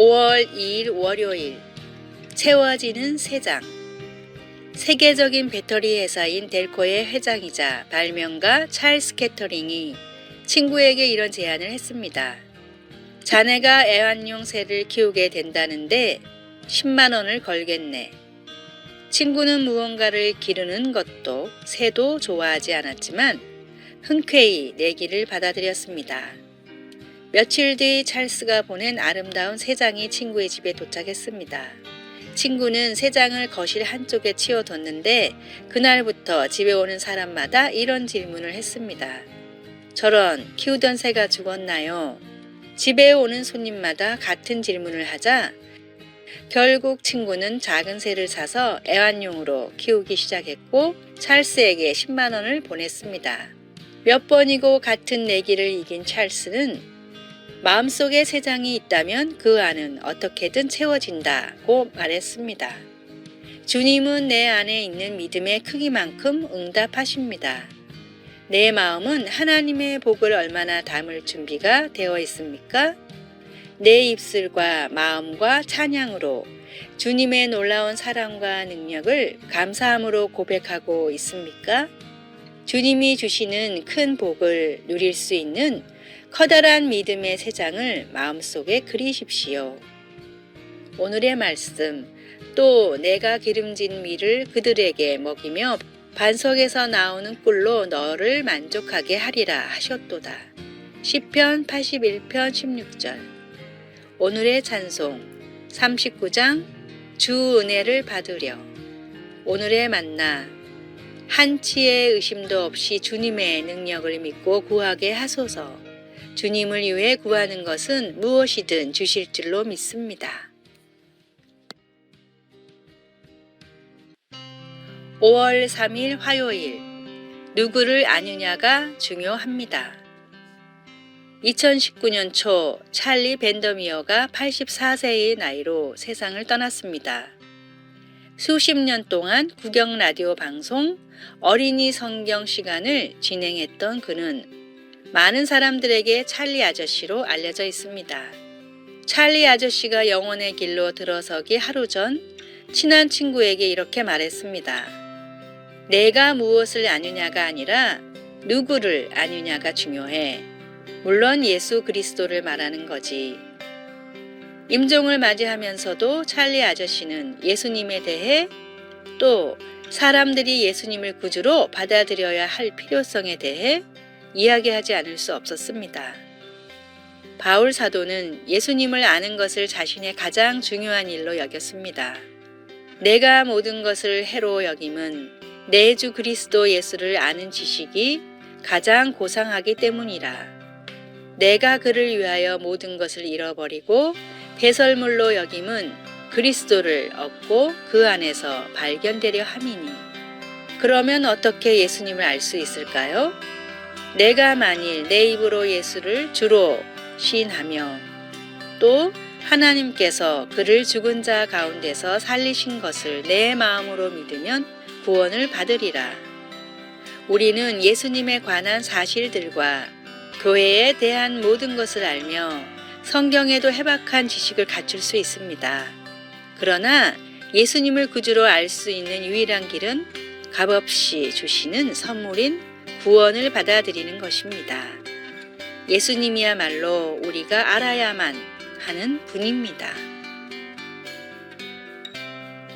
5월 2일 월요일 채워지는 세장. 세계적인 배터리 회사인 델코의 회장이자 발명가 찰스 캐터링이 친구에게 이런 제안을 했습니다. 자네가 애완용 새를 키우게 된다는데 10만 원을 걸겠네. 친구는 무언가를 기르는 것도 새도 좋아하지 않았지만 흔쾌히 내기를 받아들였습니다. 며칠 뒤 찰스가 보낸 아름다운 세 장이 친구의 집에 도착했습니다. 친구는 세 장을 거실 한쪽에 치워뒀는데 그날부터 집에 오는 사람마다 이런 질문을 했습니다. 저런, 키우던 새가 죽었나요? 집에 오는 손님마다 같은 질문을 하자 결국 친구는 작은 새를 사서 애완용으로 키우기 시작했고 찰스에게 10만 원을 보냈습니다. 몇 번이고 같은 내기를 이긴 찰스는 마음속에 세 장이 있다면 그 안은 어떻게든 채워진다고 말했습니다. 주님은 내 안에 있는 믿음의 크기만큼 응답하십니다. 내 마음은 하나님의 복을 얼마나 담을 준비가 되어 있습니까? 내 입술과 마음과 찬양으로 주님의 놀라운 사랑과 능력을 감사함으로 고백하고 있습니까? 주님이 주시는 큰 복을 누릴 수 있는 커다란 믿음의 세 장을 마음속에 그리십시오. 오늘의 말씀, 또 내가 기름진 밀을 그들에게 먹이며 반석에서 나오는 꿀로 너를 만족하게 하리라 하셨도다. 시편 81편 16절. 오늘의 찬송 39장 주 은혜를 받으려. 오늘의 만나 한치의 의심도 없이 주님의 능력을 믿고 구하게 하소서. 주님을 위해 구하는 것은 무엇이든 주실 줄로 믿습니다. 5월 3일 화요일, 누구를 아느냐가 중요합니다. 2019년 초 찰리 밴더미어가 84세의 나이로 세상을 떠났습니다. 수십 년 동안 국영 라디오 방송 어린이 성경 시간을 진행했던 그는 많은 사람들에게 찰리 아저씨로 알려져 있습니다. 찰리 아저씨가 영혼의 길로 들어서기 하루 전 친한 친구에게 이렇게 말했습니다. 내가 무엇을 아느냐가 아니라 누구를 아느냐가 중요해. 물론 예수 그리스도를 말하는 거지. 임종을 맞이하면서도 찰리 아저씨는 예수님에 대해 또 사람들이 예수님을 구주로 받아들여야 할 필요성에 대해 이야기하지 않을 수 없었습니다. 바울 사도는 예수님을 아는 것을 자신의 가장 중요한 일로 여겼습니다. 내가 모든 것을 해로 여김은 내 주 그리스도 예수를 아는 지식이 가장 고상하기 때문이라. 내가 그를 위하여 모든 것을 잃어버리고 배설물로 여김은 그리스도를 얻고 그 안에서 발견되려 함이니. 그러면 어떻게 예수님을 알 수 있을까요? 내가 만일 내 입으로 예수를 주로 시인하며 또 하나님께서 그를 죽은 자 가운데서 살리신 것을 내 마음으로 믿으면 구원을 받으리라. 우리는 예수님에 관한 사실들과 교회에 대한 모든 것을 알며 성경에도 해박한 지식을 갖출 수 있습니다. 그러나 예수님을 구주로 알 수 있는 유일한 길은 값없이 주시는 선물인 구원을 받아들이는 것입니다. 예수님이야말로 우리가 알아야만 하는 분입니다.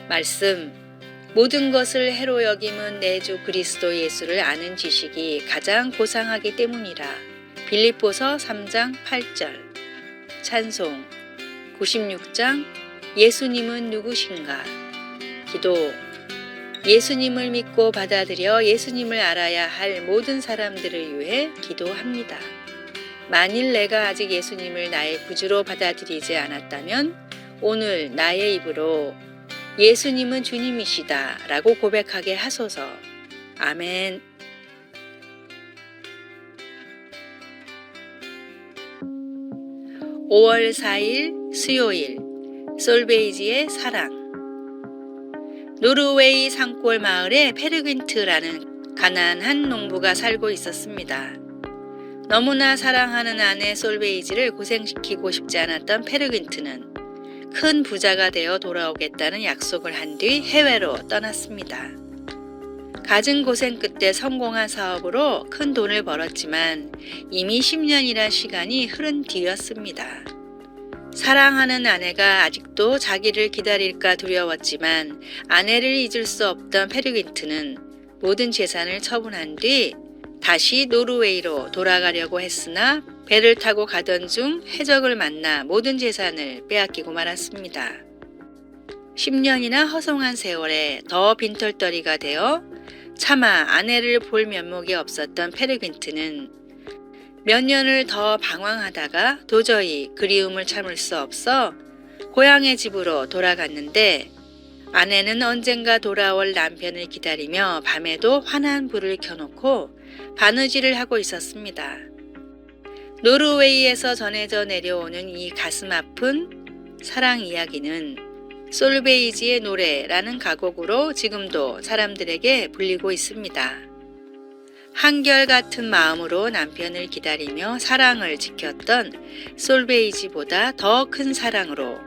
말씀, 모든 것을 해로 여김은 내 주 그리스도 예수를 아는 지식이 가장 고상하기 때문이라. 빌립보서 3장 8절. 찬송 96장 예수님은 누구신가? 기도, 예수님을 믿고 받아들여 예수님을 알아야 할 모든 사람들을 위해 기도합니다. 만일 내가 아직 예수님을 나의 구주로 받아들이지 않았다면 오늘 나의 입으로 예수님은 주님이시다 라고 고백하게 하소서. 아멘. (5월 4일) 수요일, 솔베이지의 사랑. 노르웨이 산골 마을에 페르귄트라는 가난한 농부가 살고 있었습니다. 너무나 사랑하는 아내 솔베이지를 고생시키고 싶지 않았던 페르귄트는 큰 부자가 되어 돌아오겠다는 약속을 한 뒤 해외로 떠났습니다. 갖은 고생 끝에 성공한 사업으로 큰 돈을 벌었지만 이미 10년이란 시간이 흐른 뒤였습니다. 사랑하는 아내가 아직도 자기를 기다릴까 두려웠지만 아내를 잊을 수 없던 페르긴트는 모든 재산을 처분한 뒤 다시 노르웨이로 돌아가려고 했으나 배를 타고 가던 중 해적을 만나 모든 재산을 빼앗기고 말았습니다. 10년이나 허송한 세월에 더 빈털터리가 되어 차마 아내를 볼 면목이 없었던 페르긴트는 몇 년을 더 방황하다가 도저히 그리움을 참을 수 없어 고향의 집으로 돌아갔는데 아내는 언젠가 돌아올 남편을 기다리며 밤에도 환한 불을 켜놓고 바느질을 하고 있었습니다. 노르웨이에서 전해져 내려오는 이 가슴 아픈 사랑 이야기는 솔베이지의 노래라는 가곡으로 지금도 사람들에게 불리고 있습니다. 한결같은 마음으로 남편을 기다리며 사랑을 지켰던 솔베이지보다 더 큰 사랑으로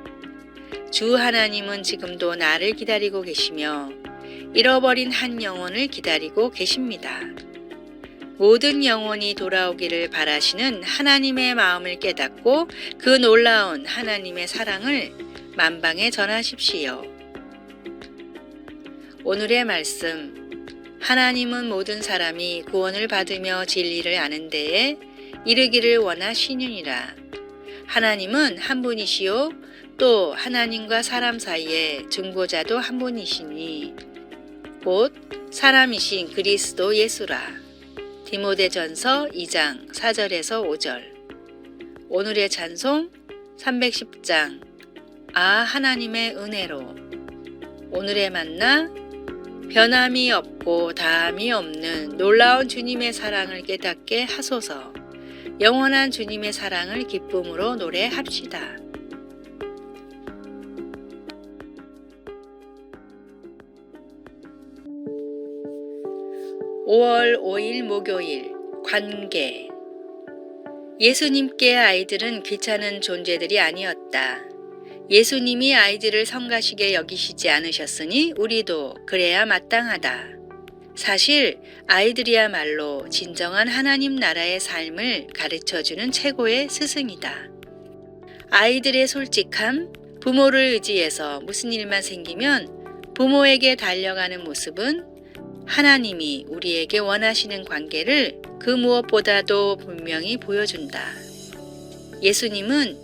주 하나님은 지금도 나를 기다리고 계시며 잃어버린 한 영혼을 기다리고 계십니다. 모든 영혼이 돌아오기를 바라시는 하나님의 마음을 깨닫고 그 놀라운 하나님의 사랑을 만방에 전하십시오. 오늘의 말씀. 하나님은 모든 사람이 구원을 받으며 진리를 아는 데에 이르기를 원하시느니라. 하나님은 한 분이시요 또 하나님과 사람 사이에 중보자도 한 분이시니 곧 사람이신 그리스도 예수라. 디모데전서 2장 4절에서 5절. 오늘의 찬송 310장 하나님의 은혜로. 오늘의 만나 변함이 없고 다함이 없는 놀라운 주님의 사랑을 깨닫게 하소서. 영원한 주님의 사랑을 기쁨으로 노래합시다. 5월 5일 목요일 관계. 예수님께 아이들은 귀찮은 존재들이 아니었다. 예수님이 아이들을 성가시게 여기시지 않으셨으니 우리도 그래야 마땅하다. 사실 아이들이야말로 진정한 하나님 나라의 삶을 가르쳐주는 최고의 스승이다. 아이들의 솔직함, 부모를 의지해서 무슨 일만 생기면 부모에게 달려가는 모습은 하나님이 우리에게 원하시는 관계를 그 무엇보다도 분명히 보여준다. 예수님은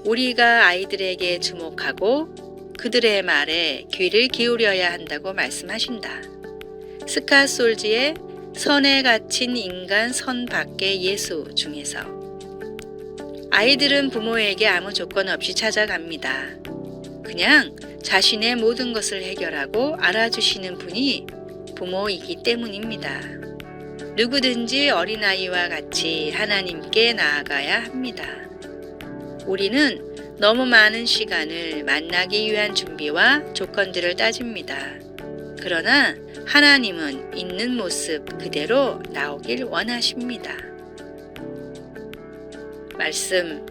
우리가 아이들에게 주목하고 그들의 말에 귀를 기울여야 한다고 말씀하신다. 스캇 솔지의 선에 갇힌 인간 선 밖의 예수 중에서 아이들은 부모에게 아무 조건 없이 찾아갑니다. 그냥 자신의 모든 것을 해결하고 알아주시는 분이 부모이기 때문입니다. 누구든지 어린아이와 같이 하나님께 나아가야 합니다. 우리는 너무 많은 시간을 만나기 위한 준비와 조건들을 따집니다. 그러나 하나님은 있는 모습 그대로 나오길 원하십니다. 말씀.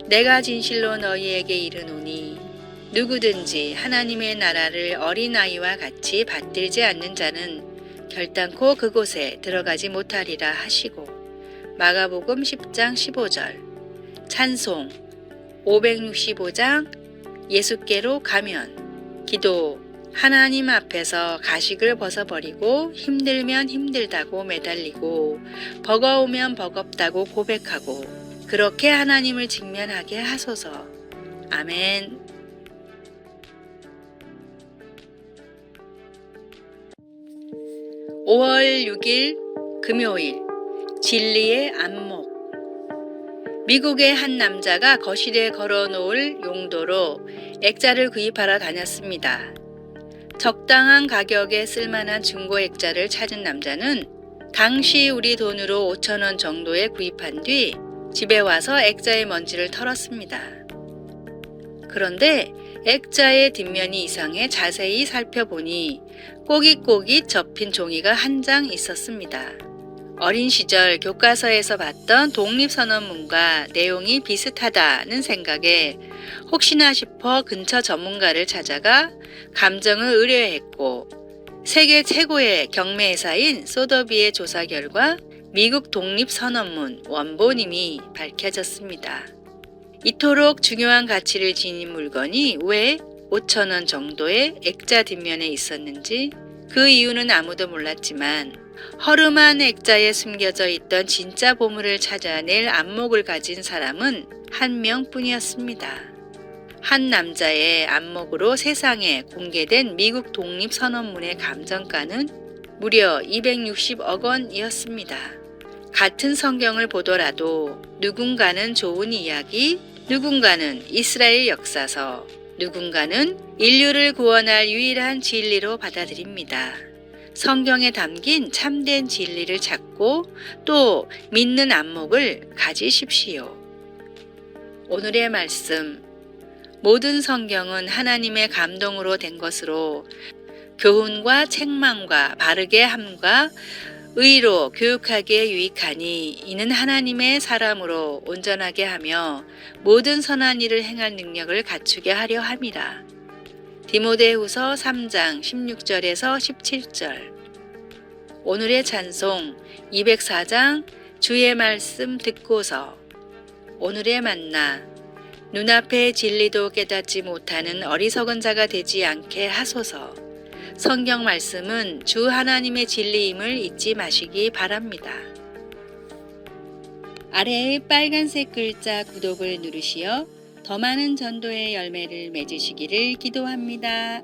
내가 진실로 너희에게 이르노니 누구든지 하나님의 나라를 어린아이와 같이 받들지 않는 자는 결단코 그곳에 들어가지 못하리라 하시고. 마가복음 10장 15절. 찬송 565장 예수께로 가면. 기도. 하나님 앞에서 가식을 벗어버리고 힘들면 힘들다고 매달리고 버거우면 버겁다고 고백하고 그렇게 하나님을 직면하게 하소서. 아멘. (5월 6일) 금요일. 진리의 안목. 미국의 한 남자가 거실에 걸어놓을 용도로 액자를 구입하러 다녔습니다. 적당한 가격에 쓸만한 중고 액자를 찾은 남자는 당시 우리 돈으로 5,000원 정도에 구입한 뒤 집에 와서 액자의 먼지를 털었습니다. 그런데 액자의 뒷면이 이상해 자세히 살펴보니 꼬깃꼬깃 접힌 종이가 한 장 있었습니다. 어린 시절 교과서에서 봤던 독립선언문과 내용이 비슷하다는 생각에 혹시나 싶어 근처 전문가를 찾아가 감정을 의뢰했고, 세계 최고의 경매회사인 소더비의 조사 결과 미국 독립선언문 원본임이 밝혀졌습니다. 이토록 중요한 가치를 지닌 물건이 왜 5,000원 정도의 액자 뒷면에 있었는지 그 이유는 아무도 몰랐지만 허름한 액자에 숨겨져 있던 진짜 보물을 찾아낼 안목을 가진 사람은 한 명뿐이었습니다. 한 남자의 안목으로 세상에 공개된 미국 독립선언문의 감정가는 무려 260억 원이었습니다. 같은 성경을 보더라도 누군가는 좋은 이야기, 누군가는 이스라엘 역사서, 누군가는 인류를 구원할 유일한 진리로 받아들입니다. 성경에 담긴 참된 진리를 찾고 또 믿는 안목을 가지십시오. 오늘의 말씀. 모든 성경은 하나님의 감동으로 된 것으로 교훈과 책망과 바르게 함과 의로 교육하기에 유익하니 이는 하나님의 사람으로 온전하게 하며 모든 선한 일을 행할 능력을 갖추게 하려 함이라. 디모데후서 3장 16절에서 17절. 오늘의 찬송 204장 주의 말씀 듣고서. 오늘의 만나. 눈앞의 진리도 깨닫지 못하는 어리석은 자가 되지 않게 하소서. 성경 말씀은 주 하나님의 진리임을 잊지 마시기 바랍니다. 아래의 빨간색 글자 구독을 누르시어 더 많은 전도의 열매를 맺으시기를 기도합니다.